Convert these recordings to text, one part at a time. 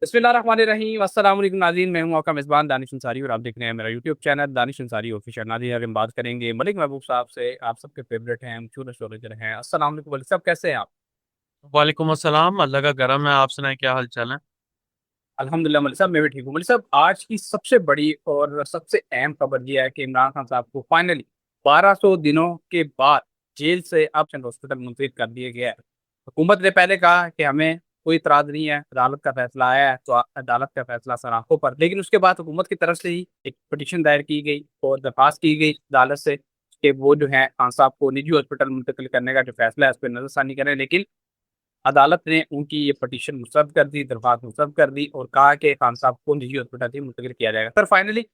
बिस्मिल्लाहिर्रहमानिर्रहीम अस्सलाम वालेकुम नाज़रीन, मैं हूँ आपका मेज़बान दानिश अंसारी और आप देख रहे हैं मेरा YouTube channel Danish Ansari official. नाज़रीन, आज हम बात करेंगे मलिक महबूब साहब से। आप सबके फेवरेट हैं, मशहूर एस्ट्रोलॉजर हैं। अस्सलाम वालेकुम मलिक साहब, कैसे हैं आप? वालेकुम अस्सलाम। अल्लाह का करम है। आप सुनाए, क्या हाल चाल है? अल्हम्दुलिल्लाह मलिक साहब, मैं भी ठीक हूँ। मलिक साहब, आज की सबसे बड़ी और सबसे अहम खबर यह है कि इमरान खान साहब को फाइनली 1200 दिनों के बाद जेल से अब चंद हॉस्पिटल मुंतकिल कर दिया गया है। हुकूमत ने पहले कहा कि हमें कोई इतराज नहीं है, अदालत का फैसला आया है तो अदालत का फैसला सर आंखों पर। लेकिन उसके बाद हुकूमत की तरफ से ही एक पिटीशन दायर की गई और दरख्वास्त की गई अदालत से कि वो जो है खान साहब को निजी हॉस्पिटल मुंतकिल करने का जो फैसला है उस पर नजरसानी करें। लेकिन अदालत ने उनकी ये पटीशन मुस्तरद कर दी, दरख्वास्त मुस्तरद कर दी और कहा कि खान साहब को निजी हॉस्पिटल ही मुंतकिल किया जाएगा। सर, फाइनली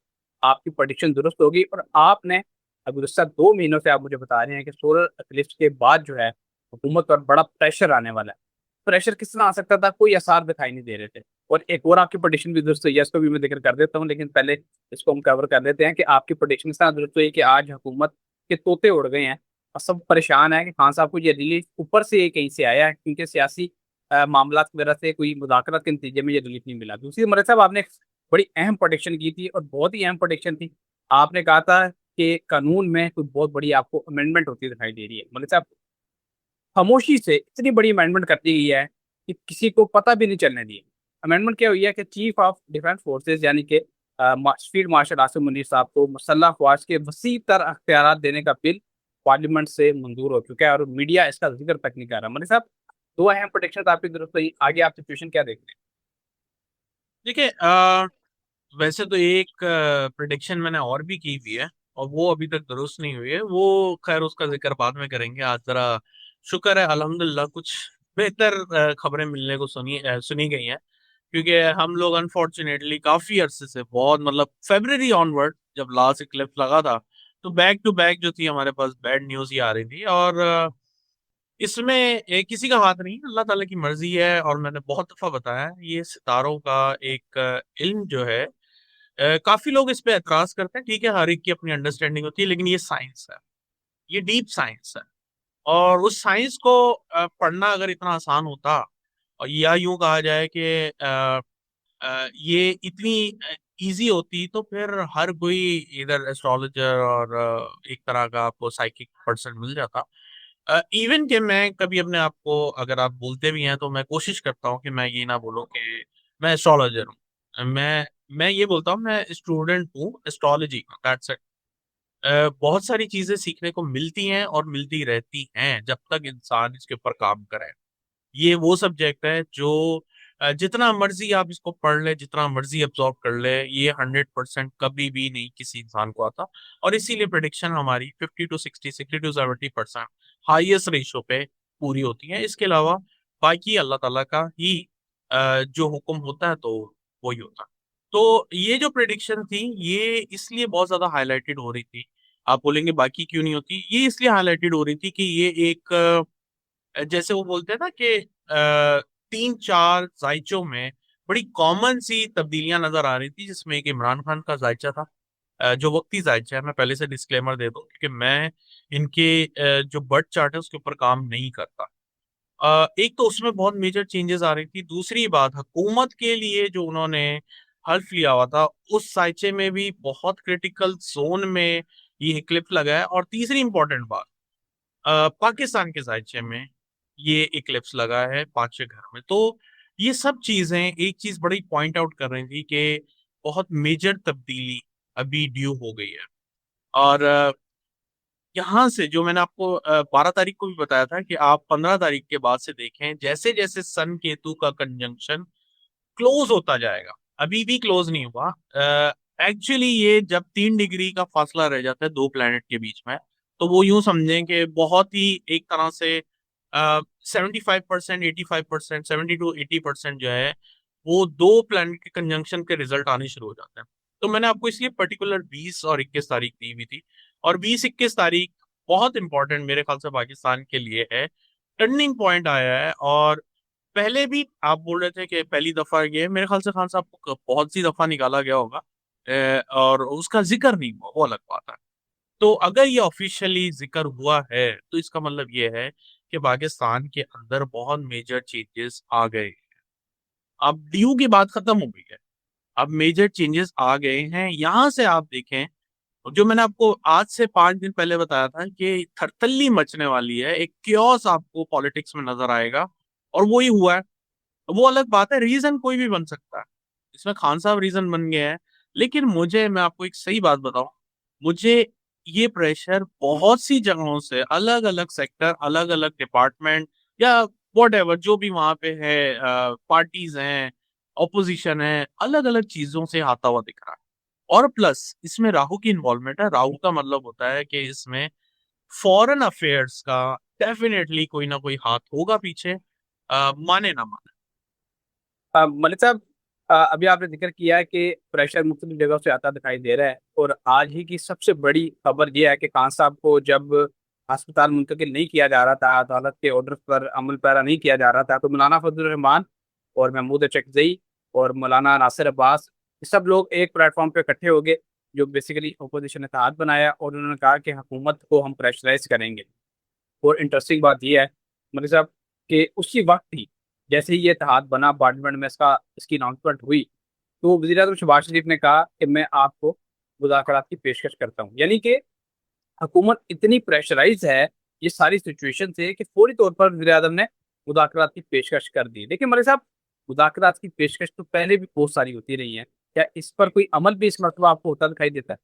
आपकी पटीशन दुरुस्त होगी और आपने अब गुज़श्ता 2 महीनों से आप मुझे बता रहे हैं कि सोलर एक्लिप्स के बाद जो है हुकूमत पर बड़ा प्रेशर आने वाला है। प्रेशर किस तरह आ सकता था, कोई आसार दिखाई नहीं दे रहे थे। और एक और आपकी पटीशन भी दुरुस्त हुई है, इसको भी मैं जिक्र कर देता हूँ, लेकिन पहले इसको हम कवर कर देते हैं कि आपकी पटीशन इस तरह दुरुस्त हुई कि आज हुकूमत के तोते उड़ गए हैं और सब परेशान है कि खान साहब को ये रिलीफ ऊपर से कहीं से आया है, क्योंकि सियासी मामला वगैरह से कोई मुज़ाकरात के नतीजे में ये रिलीफ नहीं मिला। दूसरी मलिक साहब, आपने एक बड़ी अहम प्रोटेक्शन की थी और बहुत ही अहम प्रोटेक्शन थी। आपने कहा था कि कानून में कोई बहुत बड़ी आपको अमेंडमेंट होती दिखाई दे रही है। मलिक साहब, खामोशी से इतनी बड़ी अमेंडमेंट कर दी गई है कि किसी को पता भी नहीं चलने दी। अमेंडमेंट क्या हुई है कि चीफ ऑफ डिफेंस फोर्सेज यानी कि फील्ड मार्शल आसिम मुनीर साहब को मसल्ह अफवाज के वसी तर अख्तियार देने का बिल पार्लियामेंट से मंजूर हो चुका है और मीडिया इसका जिक्र तक नहीं कर रहा। मलिक साहब, दो अहम प्रोटेक्शन आपकी जरूरत हुई, आगे आप सिचुएशन क्या देखते देखिए, वैसे तो एक प्रिडिक्शन मैंने और भी की हुई है, और वो अभी तक दुरुस्त नहीं हुई है। वो खैर उसका जिक्र बाद में करेंगे। आज जरा शुक्र है, अल्हम्दुलिल्लाह, कुछ बेहतर खबरें मिलने को सुनी गई हैं। क्योंकि हम लोग अनफॉर्चुनेटली काफी अरसे से, बहुत मतलब फरवरी ऑनवर्ड, जब लास्ट इक्लिप्स लगा था, तो बैक टू बैक जो थी हमारे पास बैड न्यूज ही आ रही थी। और इसमें किसी का हाथ नहीं, अल्लाह ताला की मर्जी है। और मैंने बहुत दफा बताया है, ये सितारों का एक इल्म जो है, काफी लोग इस पे एतराज करते हैं। ठीक है, हर एक की अपनी अंडरस्टैंडिंग होती है, लेकिन ये साइंस है, ये डीप साइंस है। और उस साइंस को पढ़ना अगर इतना आसान होता, और या यूं कहा जाए कि ये इतनी इजी होती, तो फिर हर कोई इधर एस्ट्रोलॉजर और एक तरह का आपको साइकिक पर्सन मिल जाता। इवन कि मैं कभी अपने आप को, अगर आप बोलते भी हैं तो मैं कोशिश करता हूँ कि मैं ये ना बोलूँ कि मैं एस्ट्रोलॉजर हूँ। मैं ये बोलता हूँ मैं स्टूडेंट हूँ एस्ट्रोलॉजी का, दैट्स इट। बहुत सारी चीजें सीखने को मिलती हैं और मिलती रहती हैं जब तक इंसान इसके ऊपर काम करे। ये वो सब्जेक्ट है जो जितना मर्जी आप इसको पढ़ ले, जितना मर्जी अब्सॉर्ब कर ले, ये 100% कभी भी नहीं किसी इंसान को आता। और इसीलिए प्रिडिक्शन हमारी 50 to 60, 60 to 70% हाईएस्ट रेशो पे पूरी होती है। इसके अलावा बाकी अल्लाह ताला का ही जो हुक्म होता है, तो वही होता है। तो ये जो प्रिडिक्शन थी, ये इसलिए बहुत ज्यादा हाईलाइटेड हो रही थी। आप बोलेंगे बाकी क्यों नहीं होती, ये इसलिए हाईलाइटेड हो रही थी कि ये एक जैसे वो बोलते हैं ना कि 3 4 जायचों में बड़ी कॉमन सी तब्दीलियां नजर आ रही थी, जिसमें एक इमरान खान का जायचा था, जो वक्ती जायचा है। मैं पहले से डिस्क्लेमर दे दूं, क्योंकि मैं इनके जो बर्थ चार्ट है उसके ऊपर काम नहीं करता। एक तो उसमें बहुत मेजर चेंजेस आ रही थी। दूसरी बात, हुकूमत के लिए जो उन्होंने हल्फ लिया हुआ था, उस साइचे में भी बहुत क्रिटिकल जोन में ये इक्लिप्स लगा है। और तीसरी इंपॉर्टेंट बात, पाकिस्तान के जायचे में ये इक्लिप्स लगा है 5 घर में। तो ये सब चीजें एक चीज बड़ी पॉइंट आउट कर रही थी कि बहुत मेजर तब्दीली अभी ड्यू हो गई है। और यहाँ से जो मैंने आपको 12 तारीख को भी बताया था कि आप 15 तारीख के बाद से देखें, जैसे जैसे सन केतु का कंजंक्शन क्लोज होता जाएगा। अभी भी क्लोज नहीं हुआ। एक्चुअली ये जब 3 डिग्री का फासला रह जाता है दो प्लेनेट के बीच में, तो वो यूं समझें कि बहुत ही एक तरह से 75%, 85%, 70 to 80% जो है, वो दो प्लेनेट के कंजंक्शन के रिजल्ट आने शुरू हो जाते हैं। तो मैंने आपको इसलिए पर्टिकुलर 20 और 21 तारीख दी हुई थी। और 20 21 तारीख बहुत इंपॉर्टेंट मेरे ख्याल से पाकिस्तान के लिए है। टर्निंग पॉइंट आया है। और पहले भी आप बोल रहे थे कि पहली दफा ये, मेरे ख्याल से खान साहब को बहुत सी दफा निकाला गया होगा, और उसका जिक्र नहीं हुआ, वो अलग बात है। तो अगर ये ऑफिशियली जिक्र हुआ है, तो इसका मतलब ये है कि पाकिस्तान के अंदर बहुत मेजर चेंजेस आ गए। अब ड्यू की बात खत्म हो गई है, अब मेजर चेंजेस आ गए हैं। यहां से आप देखें, जो मैंने आपको आज से 5 दिन पहले बताया था कि थरथल्ली मचने वाली है, एक क्योस आपको पॉलिटिक्स में नजर आएगा, और वो ही हुआ है। वो अलग बात है, रीजन कोई भी बन सकता है, इसमें खान साहब रीजन बन गए हैं। लेकिन मैं आपको एक सही बात बताऊं, मुझे ये प्रेशर बहुत सी जगहों से, अलग अलग सेक्टर, अलग अलग डिपार्टमेंट, या वॉट एवर जो भी वहां पे है, पार्टीज हैं, ऑपोजिशन है, अलग अलग चीजों से आता हुआ दिख रहा है। और प्लस इसमें राहु की इन्वॉल्वमेंट है। राहु का मतलब होता है कि इसमें फॉरेन अफेयर्स का डेफिनेटली कोई ना कोई हाथ होगा पीछे, माने ना माने। मलिक साहब, अभी आपने जिक्र किया है कि प्रेशर मुख्तलिफ जगहों से आता दिखाई दे रहा है, और आज ही की सबसे बड़ी खबर यह है कि खान साहब को जब अस्पताल मुंतकिल नहीं किया जा रहा था, अदालत के ऑर्डर पर अमल पैरा नहीं किया जा रहा था, तो मौलाना फजल रहमान और महमूद चकजई और मौलाना नासिर अब्बास, ये सब लोग एक प्लेटफॉर्म पे इकट्ठे हो गए, जो बेसिकली अपोजिशन इत्तेहाद बनाया, और उन्होंने कहा कि हुकूमत को हम प्रेशराइज करेंगे। और इंटरेस्टिंग बात यह है मलिक साहब कि उसी वक्त ही जैसे ही ये इत्तेहाद बना, पार्लियामेंट में इसकी अनाउंसमेंट हुई, तो वज़ीर आज़म शहबाज शरीफ ने कहा कि मैं आपको मुज़ाकरात की पेशकश करता हूँ। यानी कि हुकूमत इतनी प्रेशराइज है ये सारी सिचुएशन से कि फौरी तौर पर वज़ीर आज़म ने मुज़ाकरात की पेशकश कर दी। लेकिन मलिक साहब, मुज़ाकरात की पेशकश तो पहले भी बहुत सारी होती रही है, क्या इस पर कोई अमल भी इस मरतबा आपको होता दिखाई देता है?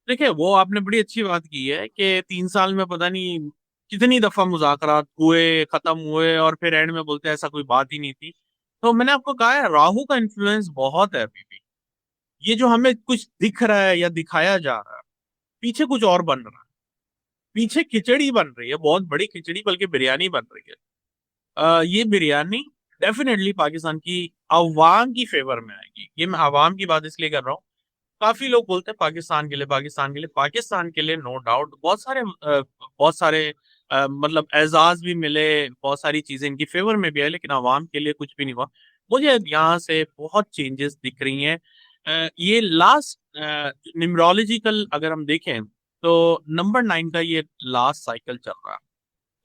देखिए, वो आपने बड़ी अच्छी बात की है कि 3 साल में पता नहीं कितनी दफा मुज़ाकरात हुए, खत्म हुए, और फिर एंड में बोलते हैं ऐसा कोई बात ही नहीं थी। तो मैंने आपको कहा है, राहु का इन्फ्लुएंस बहुत है अभी भी। ये जो हमें कुछ दिख रहा है या दिखाया जा रहा है, पीछे कुछ और बन रहा है। पीछे खिचड़ी बन रही है, बहुत बड़ी खिचड़ी, बल्कि बिरयानी बन रही है। ये बिरयानी डेफिनेटली पाकिस्तान की अवाम की फेवर में आएगी। ये मैं अवाम की बात इसलिए कर रहा हूँ, काफी लोग बोलते हैं पाकिस्तान के लिए, पाकिस्तान के लिए, पाकिस्तान के लिए नो डाउट बहुत सारे मतलब एजाज भी मिले, बहुत सारी चीजें इनकी फेवर में भी है, लेकिन अवाम के लिए कुछ भी नहीं हुआ। मुझे यहाँ से बहुत चेंजेस दिख रही हैं। ये लास्ट न्यूमरोलॉजिकल अगर हम देखें, तो नंबर 9 का ये लास्ट साइकिल चल रहा है।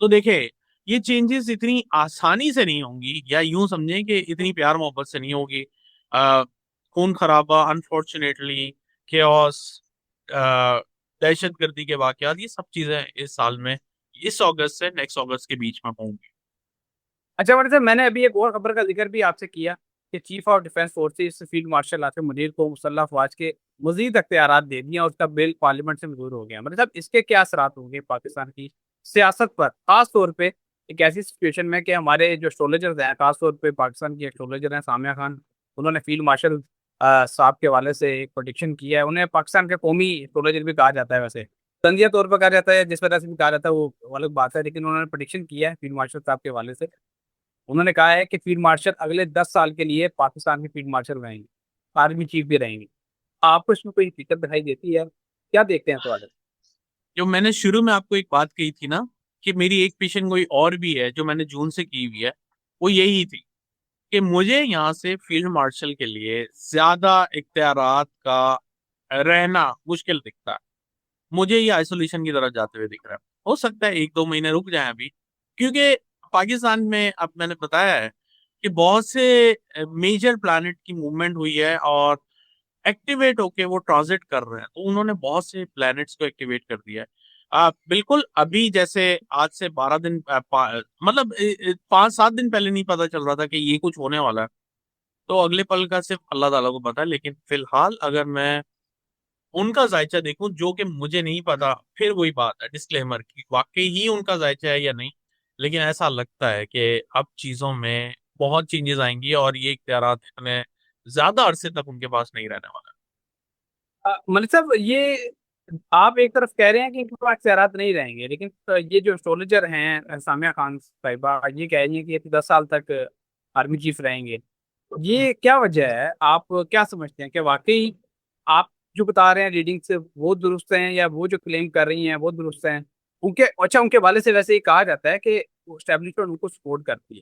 तो देखें, ये चेंजेस इतनी आसानी से नहीं होंगी, या यूं समझें कि इतनी प्यार मोहब्बत से नहीं होगी। खून खराबा, अनफॉर्चुनेटली, केओस, दहशत गर्दी के वाकयात, ये सब चीजें इस साल में, इस अगस्त से नेक्स्ट अगस्त के बीच में होंगी। अच्छा मलिक साहब, मैंने अभी एक और खबर का जिक्र भी आपसे किया कि chief of defence forces field marshal Asim Munir को मुसल्लह अफवाज के मजीद अख्तियारात दे दिए और उसका बिल पार्लियामेंट से मंजूर हो गया। मतलब साहब, इसके क्या असरात होंगे पाकिस्तान की सियासत पर, खास तौर पे एक ऐसी सिचुएशन में कि हमारे जो एस्ट्रोलॉजर्स हैं, खास तौर पे पाकिस्तान की एस्ट्रोलॉजर हैं सामिया खान, उन्होंने फील्ड मार्शल साहब के हवाले से एक प्रोडिक्शन किया है। उन्हें पाकिस्तान के कौमी एस्ट्रोलॉजर भी कहा जाता है, वैसे तंजिया तौर पर कहा जाता है, जिस वजह से भी कहा जाता है वो अलग बात है, लेकिन उन्होंने प्रोडिक्शन किया है फील्ड मार्शल साहब के हवाले से। उन्होंने कहा है कि फील्ड मार्शल अगले 10 साल के लिए पाकिस्तान के फील्ड मार्शल रहेंगे, आर्मी चीफ भी रहेंगे। आपको इसमें कोई दिक्कत दिखाई देती है? क्या देखते हैं सवाल? जो मैंने शुरू में आपको एक बात कही थी ना, कि मेरी एक पेशेंट कोई और भी है जो मैंने जून से की हुई है, वो यही थी कि मुझे यहाँ से फील्ड मार्शल के लिए ज्यादा इख्तियारात का रहना मुश्किल दिखता है। मुझे ये आइसोलेशन की तरफ जाते हुए दिख रहा है। हो सकता है 1-2 महीने रुक जाए अभी, क्योंकि पाकिस्तान में, अब मैंने बताया है कि बहुत से मेजर प्लैनेट की मूवमेंट हुई है, और एक्टिवेट होके वो ट्रांजिट कर रहे हैं, तो उन्होंने बहुत से प्लैनेट्स को एक्टिवेट कर दिया है। बिल्कुल अभी जैसे आज से 12 दिन, मतलब 5-7 दिन पहले नहीं पता चल रहा था कि ये कुछ होने वाला है। तो अगले पल का सिर्फ अल्लाह ताला को पता है। लेकिन फिलहाल अगर मैं उनका जायचा देखूं, जो कि मुझे नहीं पता, फिर वही बात है डिस्क्लेमर की, वाकई ही उनका जायचा है या नहीं, लेकिन ऐसा लगता है कि अब चीजों में बहुत चेंजेस आएंगी, और ये इख्तियारात इतने ज्यादा अरसे तक उनके पास नहीं रहने वाला। मलिक साहब, ये आप एक तरफ कह रहे हैं कि इनके पास इख्तियारात नहीं रहेंगे, लेकिन ये जो एस्ट्रोलॉजर हैं सामिया खान साहिबा, ये कह रही हैं कि ये तो 10 साल तक आर्मी चीफ रहेंगे। ये क्या वजह है? आप क्या समझते हैं कि वाकई आप जो बता रहे हैं रीडिंग से वो दुरुस्त हैं, या वो जो क्लेम कर रही हैं वो दुरुस्त हैं? उनके अच्छा, उनके वाले से वैसे ही कहा जाता है कि स्टैब्लिशमेंट उनको सपोर्ट करती है।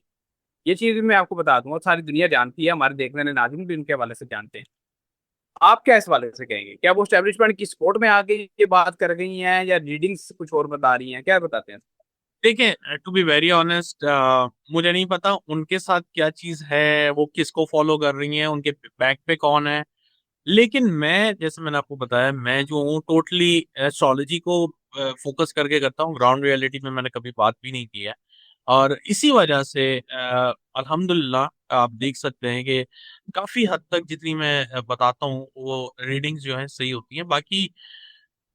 ये चीज भी मैं आपको बता दूंगा, सारी दुनिया जानती है, हमारे देखने वाले नाज़रीन भी उनके हवाले से जानते हैं। आप क्या इस वाले से कहेंगे? क्या वो स्टैब्लिशमेंट की सपोर्ट में आके ये बात कर गई हैं, या रीडिंग्स कुछ और बता रही हैं? क्या बताते हैं? देखिए, टू बी वेरी ऑनेस्ट, मुझे नहीं पता उनके साथ क्या चीज है, वो किसको फॉलो कर रही हैं, उनके बैक पे कौन है। लेकिन मैं, जैसे मैंने आपको बताया, मैं जो हूँ टोटली एस्ट्रोलॉजी को फोकस करके करता हूँ। ग्राउंड रियलिटी में मैंने कभी बात भी नहीं की है। और इसी वजह से अल्हम्दुलिल्लाह आप देख सकते हैं कि काफी हद तक जितनी मैं बताता हूँ वो रीडिंग्स जो है सही होती हैं। बाकी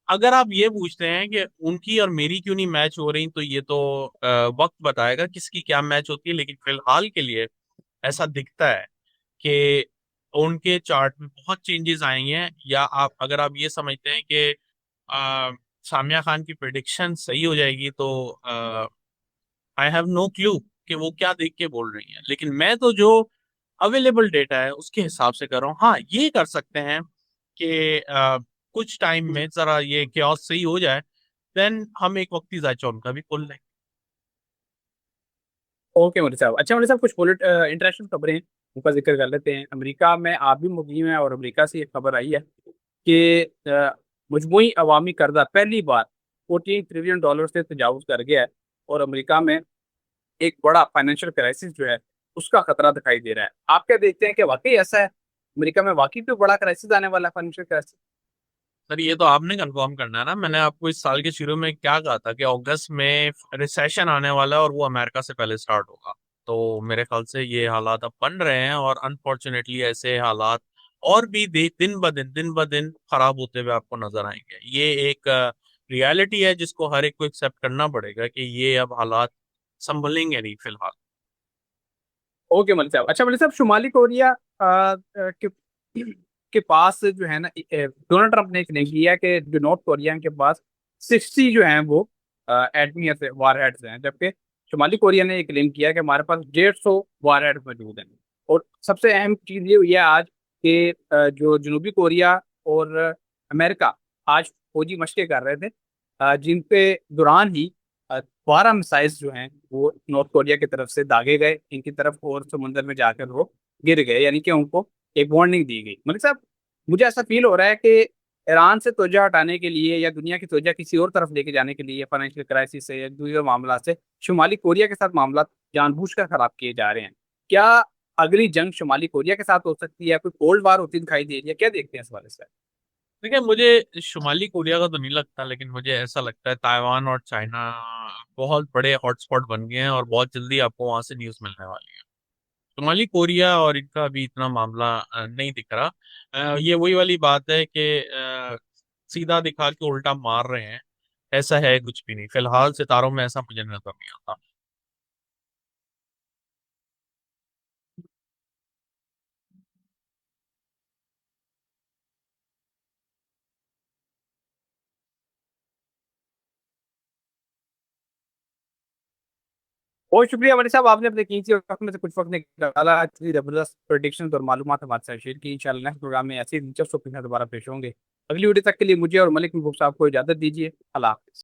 अगर आप ये पूछते हैं कि उनकी और मेरी क्यों नहीं मैच हो रही, तो ये तो वक्त बताएगा किसकी क्या मैच होती है। लेकिन फिलहाल के लिए ऐसा दिखता है कि उनके चार्ट में बहुत चेंजेस आएंगे हैं। या आप, अगर आप ये समझते हैं कि अ, सामिया खान की प्रिडिक्शन सही हो जाएगी, तो आई हैव नो क्लू कि वो क्या देख के बोल रही हैं। लेकिन मैं तो जो अवेलेबल डेटा है उसके हिसाब से कर रहा हूँ। हाँ, ये कर सकते हैं कि कुछ टाइम में जरा ये chaos सही हो जाए, देन हम एक वक्ती जायचा उनका भी खोल लेंगे। ओके मोदी साहब, अच्छा मोदी साहब, कुछ इंटरनेशनल खबरें उनका जिक्र कर लेते हैं। अमेरिका में आप भी मुकीम हैं और अमेरिका से एक खबर आई है कि मजमूई अवामी कर्जा पहली बार $14 ट्रिलियन से तजावुज कर गया है, और अमेरिका में एक बड़ा फाइनेंशियल क्राइसिस जो है उसका खतरा दिखाई दे रहा है। आप क्या देखते हैं कि वाकई ऐसा है, अमेरिका में वाकई कोई बड़ा क्राइसिस आने वाला है, फाइनेंशियल क्राइसिस? सर, ये तो आपने कंफर्म करना है ना। मैंने आपको इस साल के शुरू में क्या कहा था कि अगस्त में रिसेशन आने वाला है और वो अमेरिका से पहले स्टार्ट होगा। तो मेरे ख्याल से ये हालात अब बन रहे हैं, और अनफॉर्चुनेटली ऐसे हालात और भी दिन ब दिन खराब होते हुए आपको नजर आएंगे। ये एक रियलिटी है जिसको हर एक को एक्सेप्ट करना पड़ेगा कि ये अब हालात संभलेंगे नहीं फिलहाल। ओके मलिक साहब, अच्छा मलिक साहब, शुमाली कोरिया के पास जो है ना, डोनाल्ड ट्रंप ने क्लेम किया है कि जो नॉर्थ कोरिया के पास 60 जो हैं वो एटमी वार हेड्स हैं, जबकि शुमाली कोरिया ने ये क्लेम किया है कि हमारे पास 150 वार हेड्स मौजूद हैं। और सबसे अहम चीज ये हुई है आज कि जो जनूबी कोरिया और अमेरिका आज फौजी मशकें कर रहे थे, जिनके दौरान ही 12 मिसाइल्स जो हैं वो नॉर्थ कोरिया की तरफ से दागे गए इनकी तरफ, और समुंदर में जाकर वो गिर गए, यानी कि उनको एक वार्निंग दी गई। मलिक साहब, मुझे ऐसा फील हो रहा है कि ईरान से तवज्जो हटाने के लिए या दुनिया की तवज्जो किसी और तरफ लेके जाने के लिए, फाइनेंशियल क्राइसिस से या दूसरे मामला से, शुमाली कोरिया के साथ मामला जानबूझकर खराब किए जा रहे हैं। क्या अगली जंग शुमाली कोरिया के साथ हो सकती है? कोई कोल्ड वार होती दिखाई दे रही है? क्या देखते हैं इस बारे से? देखिए, मुझे शुमाली कोरिया का तो नहीं लगता, लेकिन मुझे ऐसा लगता है ताइवान और चाइना बहुत बड़े हॉटस्पॉट बन गए हैं और बहुत जल्दी आपको वहां से न्यूज मिलने वाली है। शुमाली कोरिया और इनका अभी इतना मामला नहीं दिख रहा। ये वही वाली बात है कि सीधा दिखा के उल्टा मार रहे हैं। ऐसा है कुछ भी नहीं फिलहाल, सितारों में ऐसा मुझे नजर नहीं आता। बहुत शुक्रिया मनी साहब, आपने अपने कीमती वक्त में से कुछ वक्त निकाला, इतनी जबरदस्त प्रेडिक्शन और मालूमात हमारे साथ शेयर की। इंशाल्लाह नेक्स्ट प्रोग्राम में ऐसी दिलचस्प टॉपिक के साथ दोबारा पेश होंगे। अगली वीडियो तक के लिए मुझे और मलिक महबूब साहब को इजाजत दीजिए। अल्लाह हाफिज़।